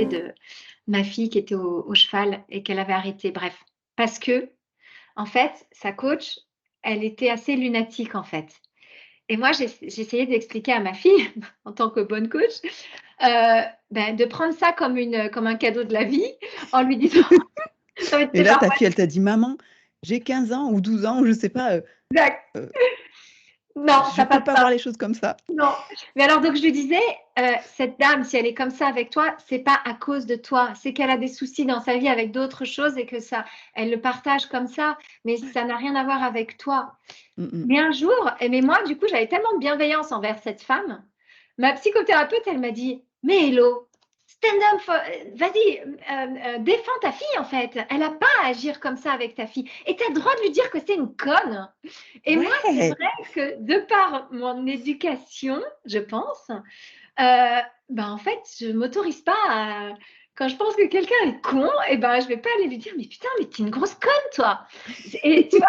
parlait de ma fille qui était au cheval et qu'elle avait arrêté. Bref, parce que en fait, sa coach, elle était assez lunatique, en fait. Et moi, j'essayais d'expliquer à ma fille, en tant que bonne coach, de prendre ça comme un cadeau de la vie, en lui disant: «Non, mais tu Et sais, là, ta parfois» fille, elle t'a dit: «Maman, j'ai 15 ans ou 12 ans ou je sais pas, exact. heu, Non, je ça peux passe pas pas. voir les choses comme ça». Non. Mais alors donc je lui disais: «Cette dame, si elle est comme ça avec toi, c'est pas à cause de toi. C'est qu'elle a des soucis dans sa vie avec d'autres choses et que ça elle le partage comme ça, mais ça n'a rien à voir avec toi». Mmh mh. Mais un jour mais moi, du coup, j'avais tellement de bienveillance envers cette femme. Ma psychothérapeute, elle m'a dit: «Mais Hello, stand up for vas-y, défends ta fille, en fait. Elle a pas à agir comme ça avec ta fille et tu as le droit de lui dire que c'est une conne». Et moi, c'est Ouais! vrai que de par mon éducation, je pense, en fait, je m'autorise pas à quand je pense que quelqu'un est con et ben, je vais pas aller lui dire: «Mais putain, mais tu es une grosse conne, toi!» Et tu vois?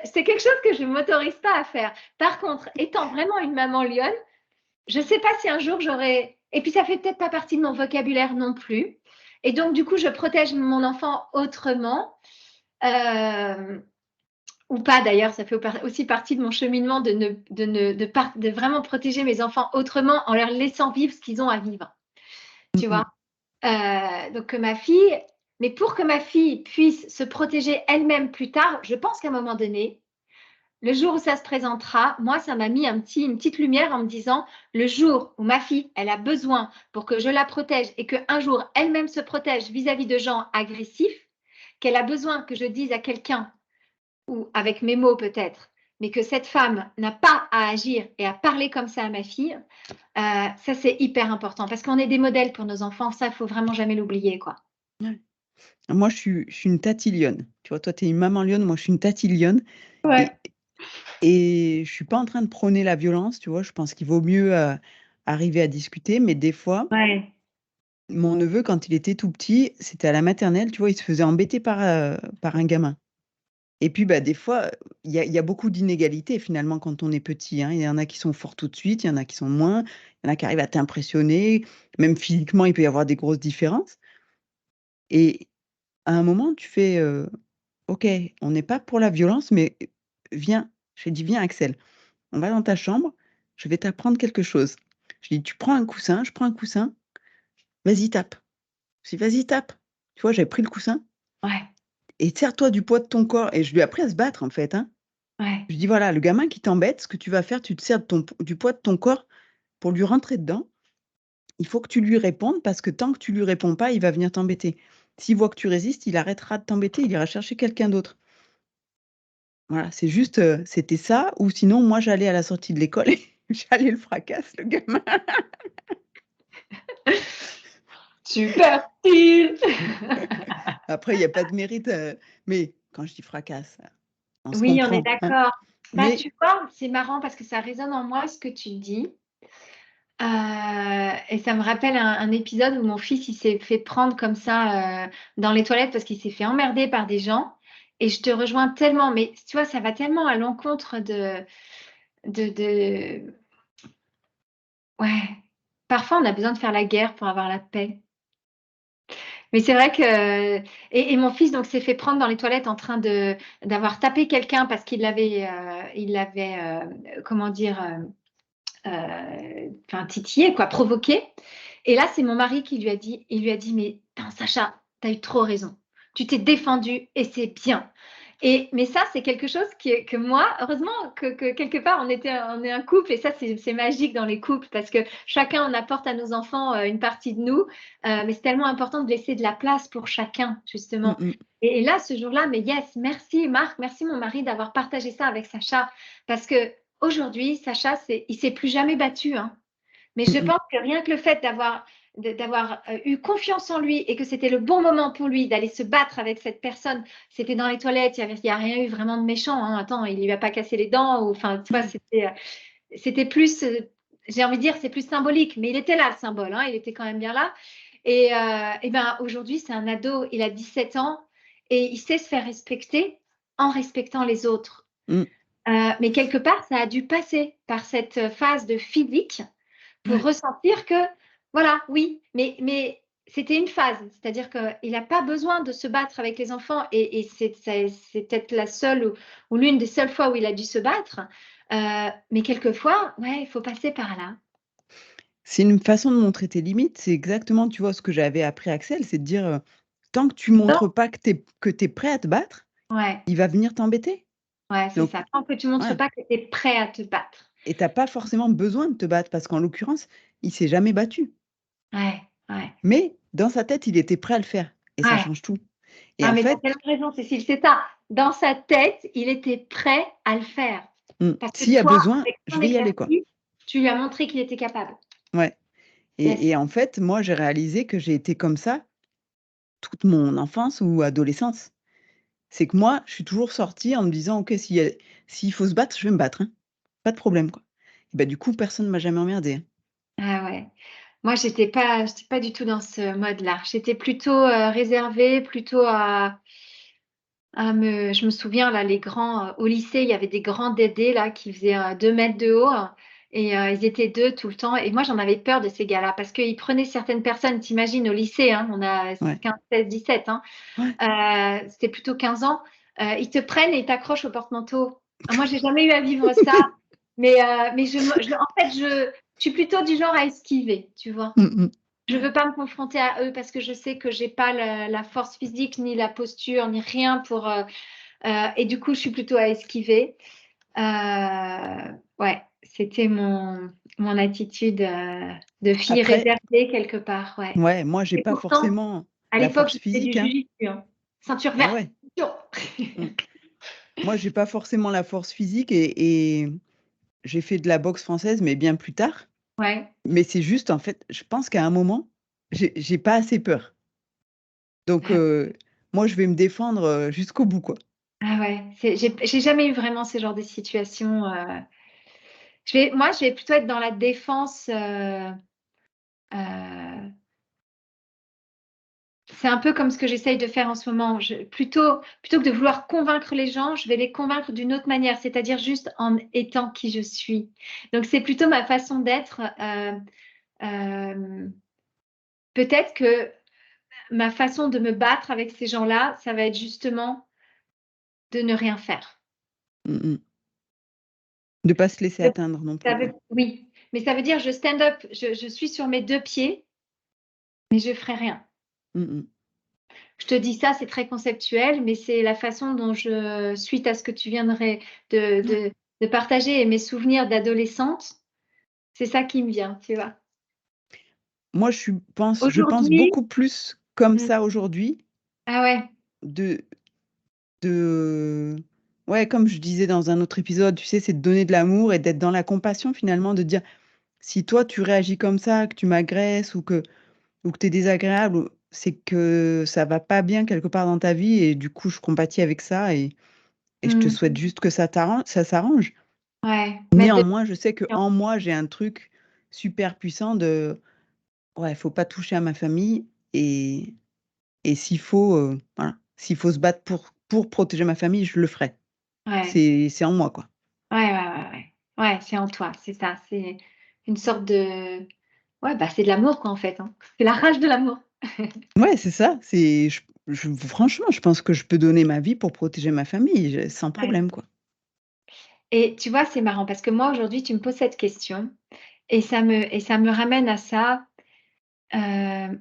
C'est quelque chose que je ne m'autorise pas à faire. Par contre, étant vraiment une maman lionne, je ne sais pas si un jour j'aurais et puis ça fait peut-être pas partie de mon vocabulaire non plus et donc du coup, je protège mon enfant autrement, hem, ou pas d'ailleurs, ça fait aussi partie de mon cheminement de vraiment protéger mes enfants autrement en leur laissant vivre ce qu'ils ont à vivre, Mmh tu mh. vois? Donc que ma fille mais pour que ma fille puisse se protéger elle-même plus tard, je pense qu'à un moment donné, le jour où ça se présentera, moi, ça m'a mis une petite lumière en me disant: «Le jour où ma fille, elle a besoin pour que je la protège et qu'un jour elle-même se protège vis-à-vis de gens agressifs, qu'elle a besoin que je dise à quelqu'un ou avec mes mots peut-être, mais que cette femme n'a pas à agir et à parler comme ça à ma fille», ça, c'est hyper important parce qu'on est des modèles pour nos enfants. Ça, il faut vraiment jamais l'oublier, quoi. Ouais. Moi, je suis une tatie lionne. Tu vois, toi, tu es une maman lionne, moi, je suis une tatie lionne Ouais, et et je suis pas en train de prôner la violence, tu vois? Je pense qu'il vaut mieux, arriver à discuter, mais des fois, ouais, mon neveu, quand il était tout petit, c'était à la maternelle, tu vois? Il se faisait embêter par un gamin et puis, bah, des fois, il y a beaucoup d'inégalités finalement quand on est petit, hein. Il y en a qui sont forts tout de suite, il y en a qui sont moins, il y en a qui arrivent à t'impressionner, même physiquement, il peut y avoir des grosses différences et à un moment, tu fais, «OK, on n'est pas pour la violence, mais viens». Je lui ai dit: «Viens Axel, on va dans ta chambre, je vais t'apprendre quelque chose». Je lui ai dit: «Tu prends un coussin, je prends un coussin, vas-y tape». Je lui ai dit: «Vas-y tape». Tu vois, j'avais pris le coussin ouais, et sers-toi du poids de ton corps et je lui ai appris à se battre en fait, hein. ouais. Je lui dis: «Voilà, le gamin qui t'embête, ce que tu vas faire, tu te sers de ton p du poids de ton corps pour lui rentrer dedans. Il faut que tu lui répondes parce que tant que tu lui réponds pas, il va venir t'embêter. S'il voit que tu résistes, il arrêtera de t'embêter, il ira chercher quelqu'un d'autre». Voilà, c'est juste, c'était ça ou sinon moi j'allais à la sortie de l'école et j'allais le fracasse le gamin. Super style! Après il y a pas de mérite, mais quand je dis fracasse, on se Oui, on est comprend, hein. d'accord. Bah, Mais tu vois, c'est marrant parce que ça résonne en moi ce que tu dis, et ça me rappelle un épisode où mon fils, il s'est fait prendre comme ça, dans les toilettes parce qu'il s'est fait emmerder par des gens et je te rejoins tellement, mais tu vois, ça va tellement à l'encontre de ouais, parfois on a besoin de faire la guerre pour avoir la paix. Mais c'est vrai que et mon fils donc s'est fait prendre dans les toilettes en train d'avoir tapé quelqu'un parce qu'il l'avait, comment dire? Enfin titillé quoi, provoqué et là, c'est mon mari qui lui a dit il lui a dit: «Mais attends Sacha, tu as eu trop raison. Tu t'es défendu et c'est bien». Et mais ça, c'est quelque chose que moi heureusement que quelque part on est un couple et ça c'est magique dans les couples parce que chacun on apporte à nos enfants, une partie de nous, mais c'est tellement important de laisser de la place pour chacun mmh justement. mh. Et là, ce jour-là, mais yes, merci Marc, merci mon mari d'avoir partagé ça avec Sacha parce qu'aujourd'hui, Sacha, il s'est plus jamais battu, hein. Mais Mmh je mh. pense que rien que le fait d'avoir eu confiance en lui et que c'était le bon moment pour lui d'aller se battre avec cette personne, c'était dans les toilettes, il y a rien eu vraiment de méchant, hein. Attends, il lui a pas cassé les dents ou enfin, tu vois? C'était plus, j'ai envie de dire, c'est plus symbolique, mais il était là le symbole, hein, il était quand même bien là et ben, aujourd'hui, c'est un ado, il a 17 ans et il sait se faire respecter en respectant les autres. Mmh. Mais quelque part, ça a dû passer par cette phase de physique pour Ouais. ressentir que Voilà, oui, mais c'était une phase. C'est-à-dire qu'il n'a pas besoin de se battre avec les enfants et c'est peut-être la seule ou l'une des seules fois où il a dû se battre. Mais quelquefois, ouais, il faut passer par là. C'est une façon de montrer tes limites. C'est exactement, tu vois, ce que j'avais appris à Axel, c'est de dire, tant que tu Non? montres pas que tu es prêt à te battre, Ouais, il va venir t'embêter. ouais, c'est Donc ça. Tant que tu montres voilà, pas que tu es prêt à te battre. et tu as pas forcément besoin de te battre parce qu'en l'occurrence, il s'est jamais battu. Ouais, ouais, Mais dans sa tête, il était prêt à le faire et ça ouais. change tout. Et Ah, en mais tu as fait, tellement raison, Cécile, c'est ça. Dans sa tête, il était prêt à le faire. Parce que s'il y a toi, besoin, avec je ton vais y aller, quoi. exercice, tu lui as montré qu'il était capable. Ouais, Yes. et en fait, moi, j'ai réalisé que j'ai été comme ça toute mon enfance ou adolescence. C'est que moi, je suis toujours sortie en me disant: «OK, s'il faut se battre, je vais me battre, hein, pas de problème, quoi». Et bah, du coup, personne m'a jamais emmerdée, hein. Ah ouais. Moi, j'étais pas du tout dans ce mode-là. J'étais plutôt, réservée, plutôt je me souviens là, les grands, au lycée, il y avait des grands dédés là qui faisaient, 2 mètres de haut et ils étaient 2 tout le temps et moi j'en avais peur de ces gars-là parce qu'ils prenaient certaines personnes, tu imagines au lycée, hein, on a Ouais, 15, 16, 17, hein, ouais. c'était plutôt 15 ans, ils te prennent et ils t'accrochent au porte-manteau. Moi, j'ai jamais eu à vivre ça, mais en fait, je suis plutôt du genre à esquiver, tu vois? Mmh mh. Je veux pas me confronter à eux parce que je sais que j'ai pas la force physique, ni la posture, ni rien pour, et du coup, je suis plutôt à esquiver. Ouais, c'était mon attitude, de fille Après, réservée quelque part, ouais. ouais, moi, j'ai Et pas pourtant, forcément à la l'époque, force je faisais du physique, hein. jiu-jitsu, hein. Ceinture Ah verte, ouais, attention! mmh. Moi, j'ai pas forcément la force physique et j'ai fait de la boxe française, mais bien plus tard. Ouais, Mais c'est juste, en fait, je pense qu'à un moment, j'ai pas assez peur. Donc moi, je vais me défendre, jusqu'au bout, quoi. ah ouais, j'ai jamais eu vraiment ce genre de situation, je vais plutôt être dans la défense, heu c'est un peu comme ce que j'essaye de faire en ce moment. Plutôt que de vouloir convaincre les gens, je vais les convaincre d'une autre manière, c'est-à-dire juste en étant qui je suis. Donc c'est plutôt ma façon d'être, hem, peut-être que ma façon de me battre avec ces gens-là, ça va être justement de ne rien faire. Mmh mh. De pas se laisser atteindre non plus, quoi. Oui, mais ça veut dire je stand up, je suis sur mes 2 pieds, mais je ferai rien. Mmh mh. Je te dis ça, c'est très conceptuel, mais c'est la façon dont suite à ce que tu viens de Ouais. de de partager et mes souvenirs d'adolescente, c'est ça qui me vient, tu vois? Moi, je pense Aujourd'hui, beaucoup plus comme mmh, ça aujourd'hui ah ouais, de de ouais, comme je disais dans un autre épisode, tu sais, c'est de donner de l'amour et d'être dans la compassion finalement, de dire: «Si toi tu réagis comme ça, que tu m'agresses ou que tu es désagréable ou c'est que ça va pas bien quelque part dans ta vie et du coup je compatis avec ça et je te mmh, souhaite juste que ça s'arrange». ouais, mettre de Néanmoins, je sais qu'en moi, j'ai un truc super puissant de: «Ouais, faut pas toucher à ma famille» et s'il faut, voilà, s'il faut se battre pour protéger ma famille, je le ferai. ouais, C'est en moi, quoi. ouais, ouais, ouais, ouais. Ouais, c'est en toi, c'est ça, c'est une sorte de ouais, bah, c'est de l'amour quoi, en fait, hein. C'est la rage de l'amour. Ouais, c'est ça, c'est franchement, je pense que je peux donner ma vie pour protéger ma famille, sans Ouais problème, quoi. et tu vois, c'est marrant parce que moi, aujourd'hui, tu me poses cette question et ça me ramène à ça, heu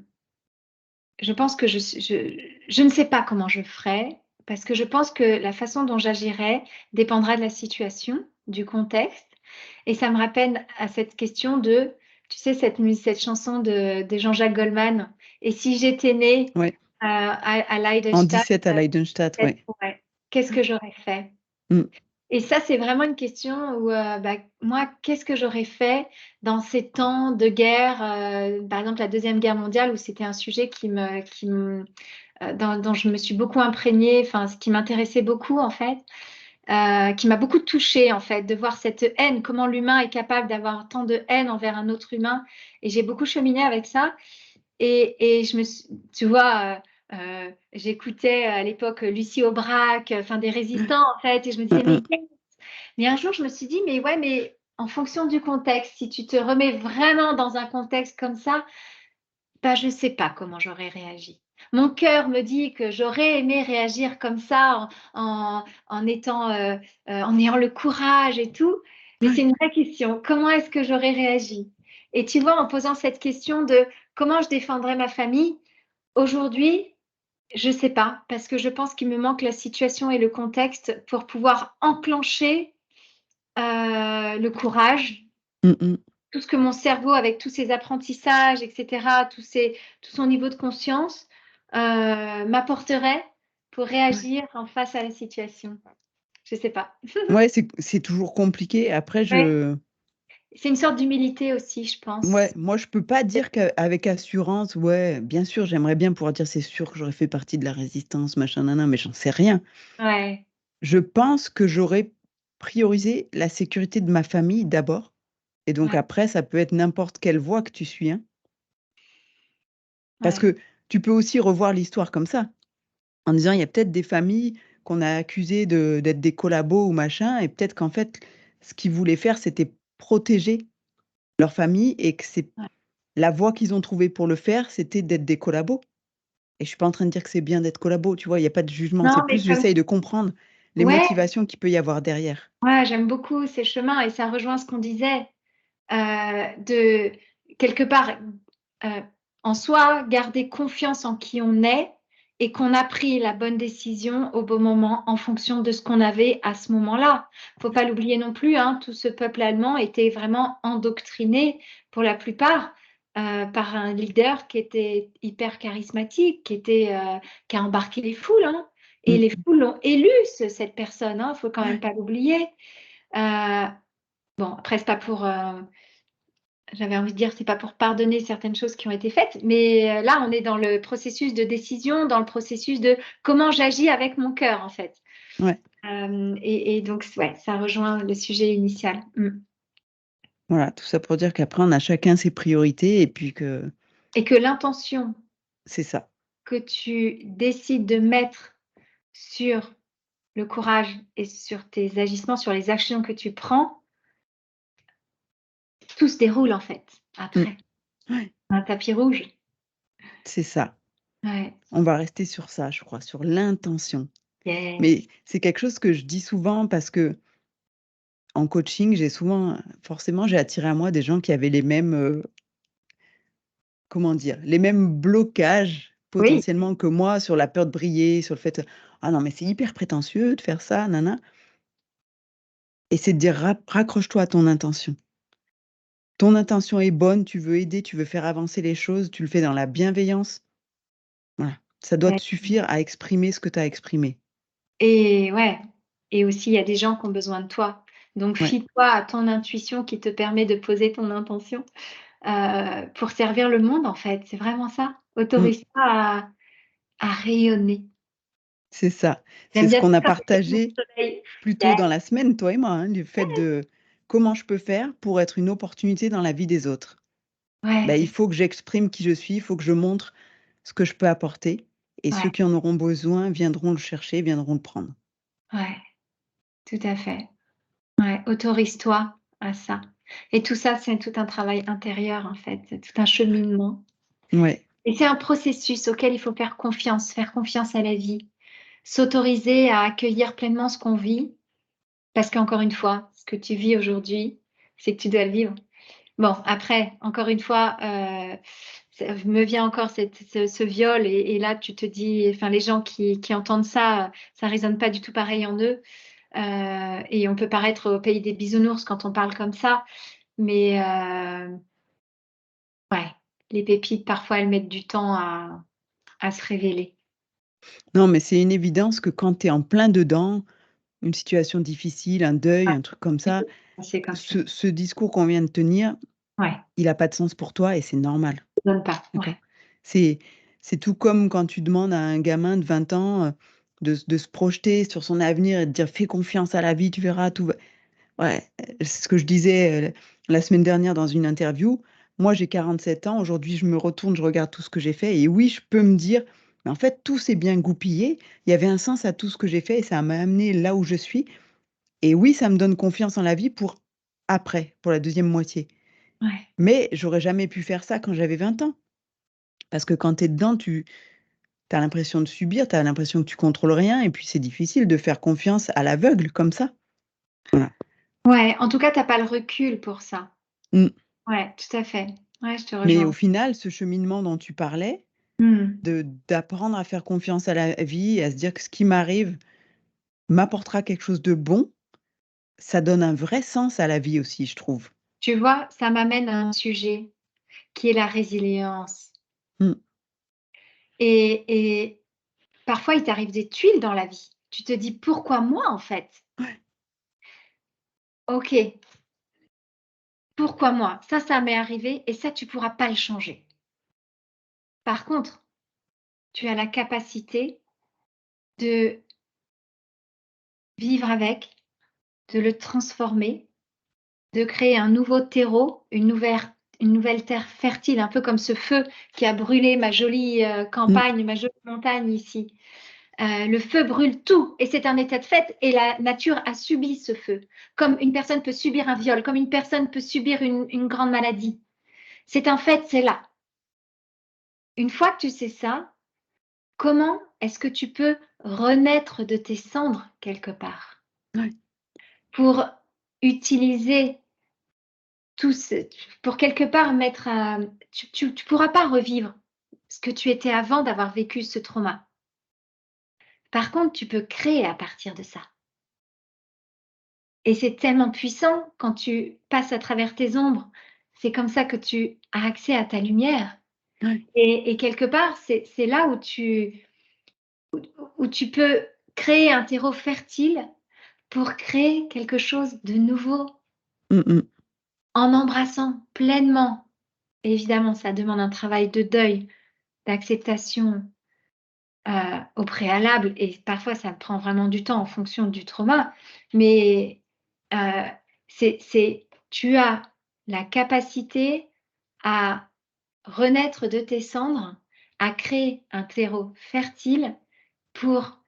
je pense que je ne sais pas comment je ferais, parce que je pense que la façon dont j'agirais dépendra de la situation, du contexte et ça me rappelle à cette question de, tu sais, cette chanson de Jean-Jacques Goldman: «Et si j'étais né, Ouais, à en Leidenstadt, 17 à Leidenstadt, peut-être ouais. ouais, qu'est-ce que j'aurais fait?» Mmh. Et ça, c'est vraiment une question où, bah, moi, qu'est-ce que j'aurais fait dans ces temps de guerre, par exemple la deuxième guerre mondiale où c'était un sujet dont je me suis beaucoup imprégnée, enfin, ce qui m'intéressait beaucoup en fait, qui m'a beaucoup touchée en fait, de voir cette haine, comment l'humain est capable d'avoir tant de haine envers un autre humain et j'ai beaucoup cheminé avec ça et je me suis tu vois, j'écoutais à l'époque Lucie Aubrac, enfin des résistants en fait et je me disais: Hein, «Mais hein. mais un jour, je me suis dit: «Mais ouais, mais en fonction du contexte, si tu te remets vraiment dans un contexte comme ça, bah, je ne sais pas comment j'aurais réagi. Mon cœur me dit que j'aurais aimé réagir comme ça en en ayant le courage et tout, mais c'est Ouais. une vraie question. Comment est-ce que j'aurais réagi? Et tu vois, en posant cette question de comment je défendrais ma famille, aujourd'hui, je ne sais pas, parce que je pense qu'il me manque la situation et le contexte pour pouvoir enclencher le courage, Mmh mh. tout ce que mon cerveau, avec tous ses apprentissages, et cetera, tout son niveau de conscience, m'apporterait pour Ouais. réagir en face à la situation. Je sais pas. Ouais, c'est toujours compliqué. Après Ouais, je c'est une sorte d'humilité aussi, je ouais, pense. moi je peux pas dire qu'avec assurance, ouais, bien sûr, j'aimerais bien pouvoir dire: «C'est sûr que j'aurais fait partie de la résistance, machin nin nin», mais j'en sais rien. Ouais, Je pense que j'aurais priorisé la sécurité de ma famille d'abord et donc ouais, après ça peut être n'importe quelle voie que tu suis, hein. Parce ouais. que tu peux aussi revoir l'histoire comme ça, en disant: «Il y a peut-être des familles qu'on a accusées d'être des collabos ou machin et peut-être qu'en fait, ce qu'ils voulaient faire, c'était protéger leur famille et que c'est Ouais. la voie qu'ils ont trouvée pour le faire, c'était d'être des collabos». Et je suis pas en train de dire que c'est bien d'être collabo, tu vois? Il y a pas de jugement, c'est Non, mais plus comme j'essaye de comprendre les ouais, motivations qu'il peut y avoir derrière. ouais, j'aime beaucoup ces chemins et ça rejoint ce qu'on disait, de quelque part, heu, en soi, garder confiance en qui on est et qu'on a pris la bonne décision au bon moment en fonction de ce qu'on avait à ce moment-là. Faut pas l'oublier non plus, hein, tout ce peuple allemand était vraiment endoctriné pour la plupart, par un leader qui était hyper charismatique, qui a embarqué les foules, hein, et Mmh. les foules l'ont élu cette personne, hein, faut quand même Ouais. pas l'oublier. Heu, bon après c'est pas pour, j'avais envie de dire, c'est pas pour pardonner certaines choses qui ont été faites, mais là, on est dans le processus de décision, dans le processus de comment j'agis avec mon cœur, en fait. Ouais. Et donc ouais, ça rejoint le sujet initial. Mmh. Voilà, tout ça pour dire qu'après on a chacun ses priorités et puis que Et que l'intention c'est ça. que tu décides de mettre sur le courage et sur tes agissements, sur les actions que tu prends, tout se déroule, en fait, Mmh. après. Ouais, Un tapis rouge. c'est ça. Ouais. On va rester sur ça, je crois, sur l'intention. Mais Yes. c'est quelque chose que je dis souvent parce qu'en coaching, j'ai souvent forcément, j'ai attiré à moi des gens qui avaient les mêmes, comment dire? Les mêmes blocages Oui. potentiellement que moi sur la peur de briller, sur le fait: «Ah non mais c'est hyper prétentieux de faire ça, nin nin» et c'est de dire: Raccroche-toi à ton intention. Ton intention est bonne, tu veux aider, tu veux faire avancer les choses, tu le fais dans la bienveillance. Voilà, ça doit Ouais. te suffire à exprimer ce que tu as exprimé. Et ouais, et aussi il y a des gens qui ont besoin de toi. Donc Ouais. fie-toi à ton intuition qui te permet de poser ton intention, pour servir le monde en fait, c'est vraiment ça. Mmh. Autorise-toi à rayonner. C'est ça. C'est J'aime ce bien qu'on a ça, c'est mon partagé soleil. plus Yeah, tôt dans la semaine, toi et moi, hein, du fait de comment je peux faire pour être une opportunité dans la vie des autres. ouais, Bah, c'est il ça, faut que j'exprime qui je suis, il faut que je montre ce que je peux apporter et ceux ouais, qui en auront besoin viendront le chercher, viendront le prendre. ouais, tout à fait. Ouais, autorise-toi à ça. Et tout ça, c'est tout un travail intérieur en fait, c'est tout un cheminement. Ouais. Et c'est un processus auquel il faut faire confiance à la vie, s'autoriser à accueillir pleinement ce qu'on vit. Parce qu'encore une fois, ce que tu vis aujourd'hui, c'est que tu dois le vivre. Bon, après, encore une fois, ça me vient encore ce viol et là, tu te dis enfin, les gens qui entendent ça, ça résonne pas du tout pareil en eux, et on peut paraître au pays des bisounours quand on parle comme ça, mais ouais, les pépites, parfois, elles mettent du temps à se révéler. Non, mais c'est une évidence que quand tu es en plein dedans, une situation difficile, un deuil, Ouais, un truc comme il ça, faut penser comme ça. ce discours qu'on vient de tenir, Ouais, il a pas de sens pour toi et c'est normal, donne pas. d'accord? Ouais, C'est c'est tout comme quand tu demandes à un gamin de 20 ans, de se projeter sur son avenir et de dire: «Fais confiance à la vie, tu verras, tout va». Ouais, c'est ce que je disais, la semaine dernière dans une interview. Moi, j'ai 47 ans, aujourd'hui, je me retourne, je regarde tout ce que j'ai fait et oui, je peux me dire: «Mais en fait, tout s'est bien goupillé. Il y avait un sens à tout ce que j'ai fait et ça m'a amené là où je suis» et oui, ça me donne confiance en la vie pour après, pour la deuxième moitié. Ouais. Mais j'aurais jamais pu faire ça quand j'avais 20 ans. Parce que quand tu es dedans, tu as l'impression de subir, tu as l'impression que tu contrôles rien et puis c'est difficile de faire confiance à l'aveugle comme ça. Voilà. Ouais, en tout cas, tu as pas le recul pour ça. Mmh. Ouais, tout à fait. Ouais, je te Mais au rejoins. final, ce cheminement dont tu parlais, Mmh. d'apprendre à faire confiance à la vie et à se dire que ce qui m'arrive m'apportera quelque chose de bon, ça donne un vrai sens à la vie aussi, je trouve. Tu vois, ça m'amène à un sujet qui est la résilience Mmh. et parfois, il t'arrive des tuiles dans la vie. Tu te dis: «Pourquoi moi, en fait?» Ouais. OK, pourquoi moi? Ça m'est arrivé et ça, tu pourras pas le changer. Par contre, tu as la capacité de vivre avec, de le transformer, de créer un nouveau terreau, une nouvelle terre fertile, un peu comme ce feu qui a brûlé ma jolie, Mmh. campagne, ma jolie montagne ici. Le feu brûle tout et c'est un état de fait et la nature a subi ce feu, comme une personne peut subir un viol, comme une personne peut subir une grande maladie. C'est un fait, c'est là. Une fois que tu sais ça, comment est-ce que tu peux renaître de tes cendres quelque part? Ouais. Pour utiliser tout ce pour quelque part mettre à tu pourras pas revivre ce que tu étais avant d'avoir vécu ce trauma. Par contre, tu peux créer à partir de ça et c'est tellement puissant quand tu passes à travers tes ombres. C'est comme ça que tu as accès à ta lumière Ouais. et quelque part, c'est là où où tu peux créer un terreau fertile pour créer quelque chose de nouveau Mmh mh. en embrassant pleinement. Évidemment, ça demande un travail de deuil, d'acceptation, au préalable et parfois ça prend vraiment du temps en fonction du trauma, mais heu, c'est tu as la capacité à renaître de tes cendres, à créer un terreau fertile pour,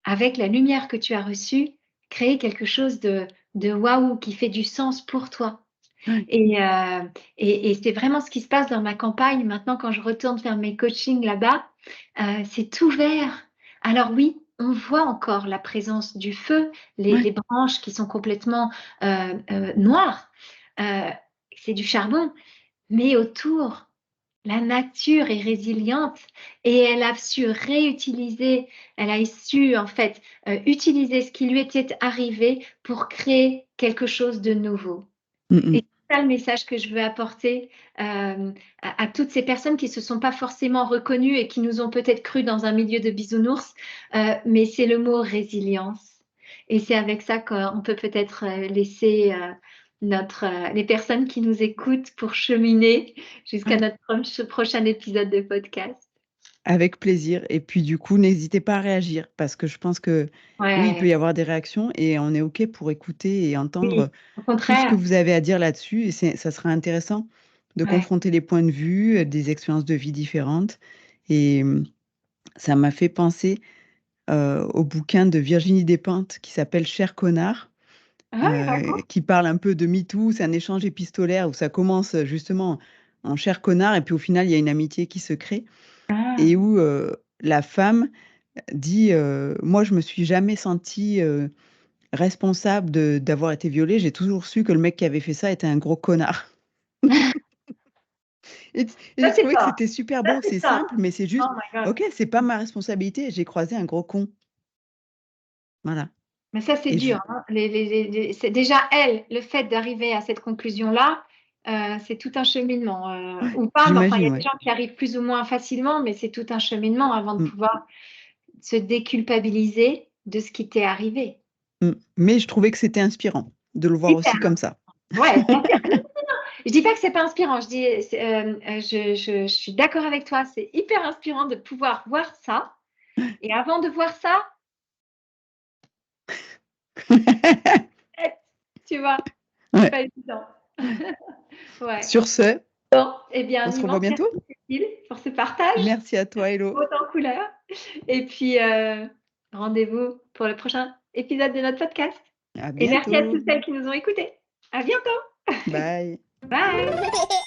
avec la lumière que tu as reçue, créer quelque chose de waouh, qui fait du sens pour toi. Ouais. Et c'est vraiment ce qui se passe dans ma campagne maintenant quand je retourne faire mes coachings là-bas, c'est ouvert. Alors oui, on voit encore la présence du feu, Ouais. les branches qui sont complètement, noires, heu, c'est du charbon, mais autour, la nature est résiliente et elle a su réutiliser, elle a su en fait, utiliser ce qui lui était arrivé pour créer quelque chose de nouveau. Mmh Et mh. c'est ça le message que je veux apporter, à toutes ces personnes qui se sont pas forcément reconnues et qui nous ont peut-être cru dans un milieu de bisounours, mais c'est le mot résilience et c'est avec ça qu'on peut peut-être, laisser, les personnes qui nous écoutent pour cheminer jusqu'à Ouais. notre prochain épisode de podcast. Avec plaisir et puis du coup, n'hésitez pas à réagir parce que je pense que, oui, il peut Ouais, y avoir des réactions et on est OK pour écouter et oui, entendre au tout ce que contraire, vous avez à dire là-dessus et ça sera intéressant de ouais. confronter les points de vue, des expériences de vie différentes et ça m'a fait penser, au bouquin de Virginie Despentes qui s'appelle «Cher connard», Ah ouais, raconte. qui parle un peu de MeToo. C'est un échange épistolaire où ça commence, justement en «Cher connard» et puis au final, il y a une amitié qui se crée Ah! et où, la femme dit, «Moi, je me suis jamais sentie, responsable d'avoir été violée. J'ai toujours su que le mec qui avait fait ça était un gros connard» et Ça j'ai c'est trouvé que fort, c'était super ça beau. c'est C'est fort. simple, mais c'est Oh juste: my God. «OK, c'est pas ma responsabilité, j'ai croisé un gros con». Voilà Mais ça, c'est et je dur, hein. Les c'est déjà elle, le fait d'arriver à cette conclusion-là, c'est tout un cheminement, ouais, ou pas, mais enfin, il y j'imagine, a des ouais. gens qui arrivent plus ou moins facilement, mais c'est tout un cheminement avant de Mmh, pouvoir se déculpabiliser de ce qui t'est arrivé. mmh, mais je trouvais que c'était inspirant de le voir Hyper, aussi comme ça. ouais, bien sûr. Je dis pas que c'est pas inspirant, je dis, c'est, je suis d'accord avec toi, c'est hyper inspirant de pouvoir voir ça et avant de voir ça, tu vois? C'est Ouais. pas évident. Ouais. Sur ce, Bon, eh bien, on un se revoit immense merci bientôt. Cécile pour ce partage Merci à toi, hello. haut en couleurs et puis, rendez-vous pour le prochain épisode de notre podcast À et merci à bientôt. toutes celles qui nous ont écoutés. À bientôt. Bye. Bye.